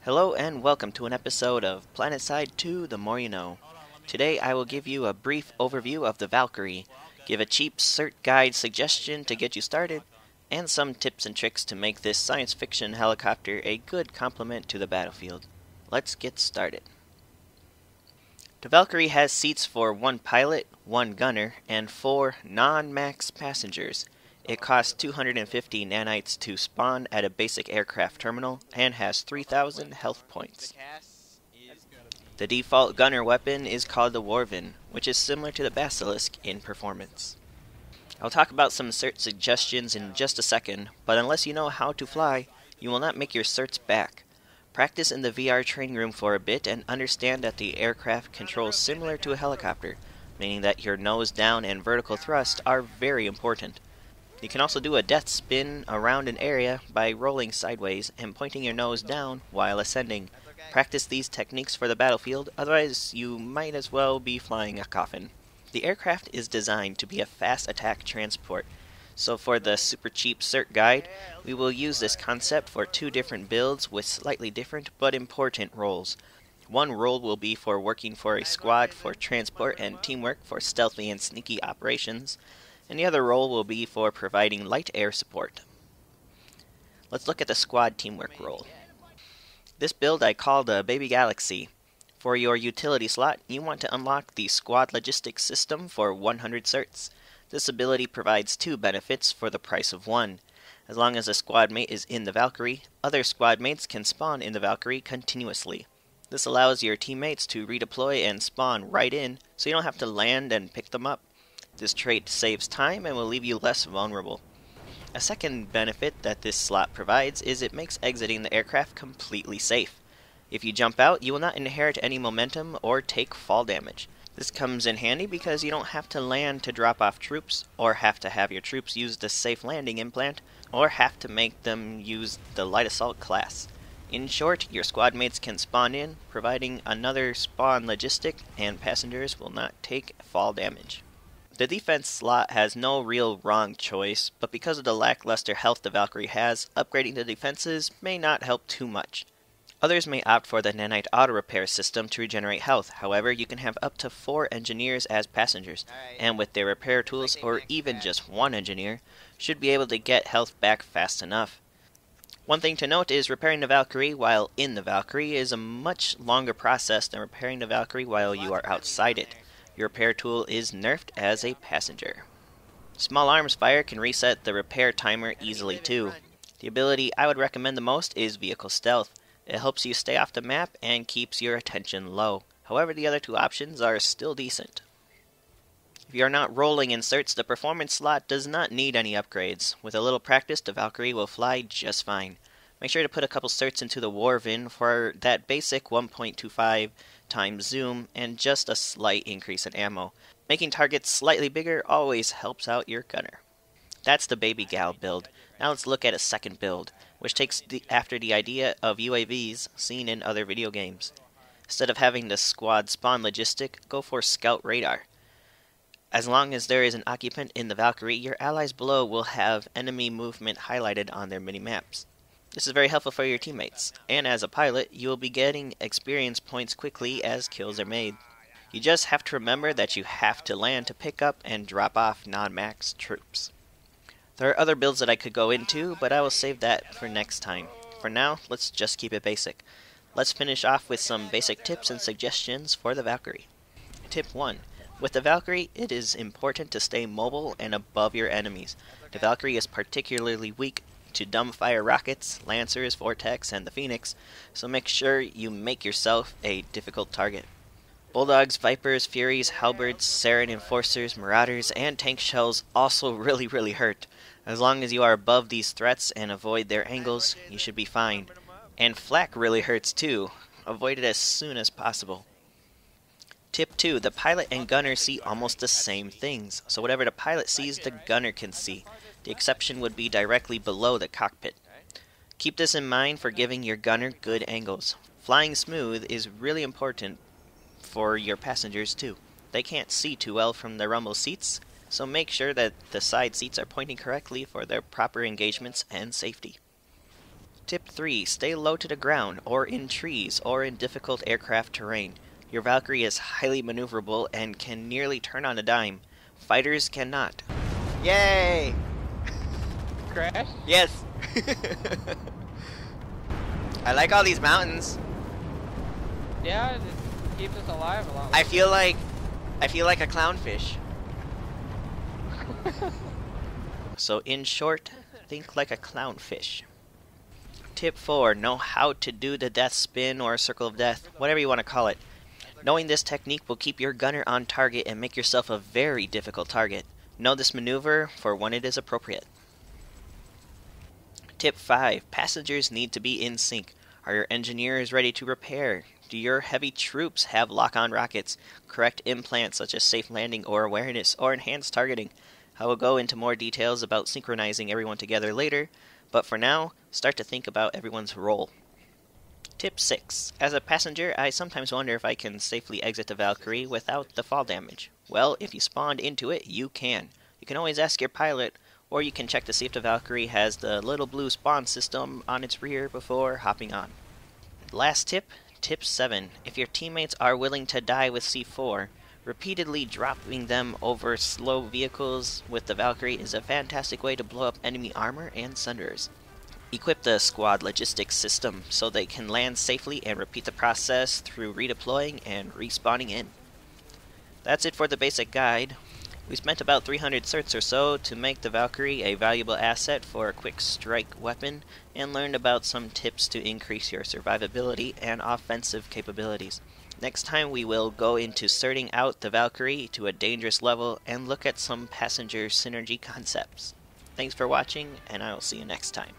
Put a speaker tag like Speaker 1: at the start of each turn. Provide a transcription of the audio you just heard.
Speaker 1: Hello and welcome to an episode of Planetside 2, The More You Know. Today I will give you a brief overview of the Valkyrie, give a cheap cert guide suggestion to get you started, and some tips and tricks to make this science fiction helicopter a good complement to the battlefield. Let's get started. The Valkyrie has seats for 1 pilot, 1 gunner, and 4 non-max passengers. It costs 250 nanites to spawn at a basic aircraft terminal and has 3,000 health points. The default gunner weapon is called the Worven, which is similar to the Basilisk in performance. I'll talk about some cert suggestions in just a second, but unless you know how to fly, you will not make your certs back. Practice in the VR training room for a bit and understand that the aircraft controls similar to a helicopter, meaning that your nose down and vertical thrust are very important. You can also do a death spin around an area by rolling sideways and pointing your nose down while ascending. Practice these techniques for the battlefield, otherwise you might as well be flying a coffin. The aircraft is designed to be a fast attack transport, so for the super cheap cert guide, we will use this concept for 2 different builds with slightly different but important roles. One role will be for working for a squad for transport and teamwork for stealthy and sneaky operations, and the other role will be for providing light air support. Let's look at the squad teamwork role. This build I call the Baby Galaxy. For your utility slot, you want to unlock the Squad Logistics System for 100 certs. This ability provides 2 benefits for the price of 1. As long as a squad mate is in the Valkyrie, other squad mates can spawn in the Valkyrie continuously. This allows your teammates to redeploy and spawn right in, so you don't have to land and pick them up. This trait saves time and will leave you less vulnerable. A second benefit that this slot provides is it makes exiting the aircraft completely safe. If you jump out, you will not inherit any momentum or take fall damage. This comes in handy because you don't have to land to drop off troops, or have to have your troops use the safe landing implant, or have to make them use the light assault class. In short, your squad mates can spawn in, providing another spawn logistic, and passengers will not take fall damage. The defense slot has no real wrong choice, but because of the lackluster health the Valkyrie has, upgrading the defenses may not help too much. Others may opt for the nanite auto-repair system to regenerate health. However, you can have up to 4 engineers as passengers, and with their repair tools, or even just 1 engineer, should be able to get health back fast enough. One thing to note is repairing the Valkyrie while in the Valkyrie is a much longer process than repairing the Valkyrie while you are outside it. Your repair tool is nerfed as a passenger. Small arms fire can reset the repair timer easily too. The ability I would recommend the most is vehicle stealth. It helps you stay off the map and keeps your attention low. However, the other 2 options are still decent. If you are not rolling in certs, the performance slot does not need any upgrades. With a little practice, the Valkyrie will fly just fine. Make sure to put a couple certs into the Worven for that basic 1.25 times zoom and just a slight increase in ammo. Making targets slightly bigger always helps out your gunner. That's the Baby Gal build. Now let's look at a second build, which takes after the idea of UAVs seen in other video games. Instead of having the squad spawn logistic, go for scout radar. As long as there is an occupant in the Valkyrie, your allies below will have enemy movement highlighted on their mini-maps. This is very helpful for your teammates, and as a pilot, you will be getting experience points quickly as kills are made. You just have to remember that you have to land to pick up and drop off non-max troops. There are other builds that I could go into, but I will save that for next time. For now, let's just keep it basic. Let's finish off with some basic tips and suggestions for the Valkyrie. Tip 1. With the Valkyrie, it is important to stay mobile and above your enemies. The Valkyrie is particularly weak to dumbfire rockets, lancers, vortex, and the Phoenix, so make sure you make yourself a difficult target. Bulldogs, Vipers, Furies, Halberds, Cert Enforcers, Marauders, and tank shells also really hurt. As long as you are above these threats and avoid their angles, you should be fine. And flak really hurts too. Avoid it as soon as possible. Tip 2. The pilot and gunner see almost the same things, so whatever the pilot sees, the gunner can see. The exception would be directly below the cockpit. Keep this in mind for giving your gunner good angles. Flying smooth is really important for your passengers too. They can't see too well from the rumble seats, so make sure that the side seats are pointing correctly for their proper engagements and safety. Tip 3. Stay low to the ground, or in trees, or in difficult aircraft terrain. Your Valkyrie is highly maneuverable and can nearly turn on a dime. Fighters cannot. Yay!
Speaker 2: Crash?
Speaker 1: Yes! I like all these mountains.
Speaker 2: Yeah, it keeps us alive a lot.
Speaker 1: I feel like a clownfish. So in short, think like a clownfish. Tip 4. Know how to do the death spin or circle of death, whatever you want to call it. Knowing this technique will keep your gunner on target and make yourself a very difficult target. Know this maneuver for when it is appropriate. Tip 5. Passengers need to be in sync. Are your engineers ready to repair? Do your heavy troops have lock-on rockets, correct implants such as safe landing or awareness, or enhanced targeting? I will go into more details about synchronizing everyone together later, but for now, start to think about everyone's role. Tip 6. As a passenger, I sometimes wonder if I can safely exit the Valkyrie without the fall damage. Well, if you spawned into it, you can. You can always ask your pilot, or you can check to see if the Valkyrie has the little blue spawn system on its rear before hopping on. Last tip, Tip 7. If your teammates are willing to die with C4, repeatedly dropping them over slow vehicles with the Valkyrie is a fantastic way to blow up enemy armor and sunderers. Equip the squad logistics system so they can land safely and repeat the process through redeploying and respawning in. That's it for the basic guide. We spent about 300 certs or so to make the Valkyrie a valuable asset for a quick strike weapon, and learned about some tips to increase your survivability and offensive capabilities. Next time we will go into certing out the Valkyrie to a dangerous level and look at some passenger synergy concepts. Thanks for watching, and I will see you next time.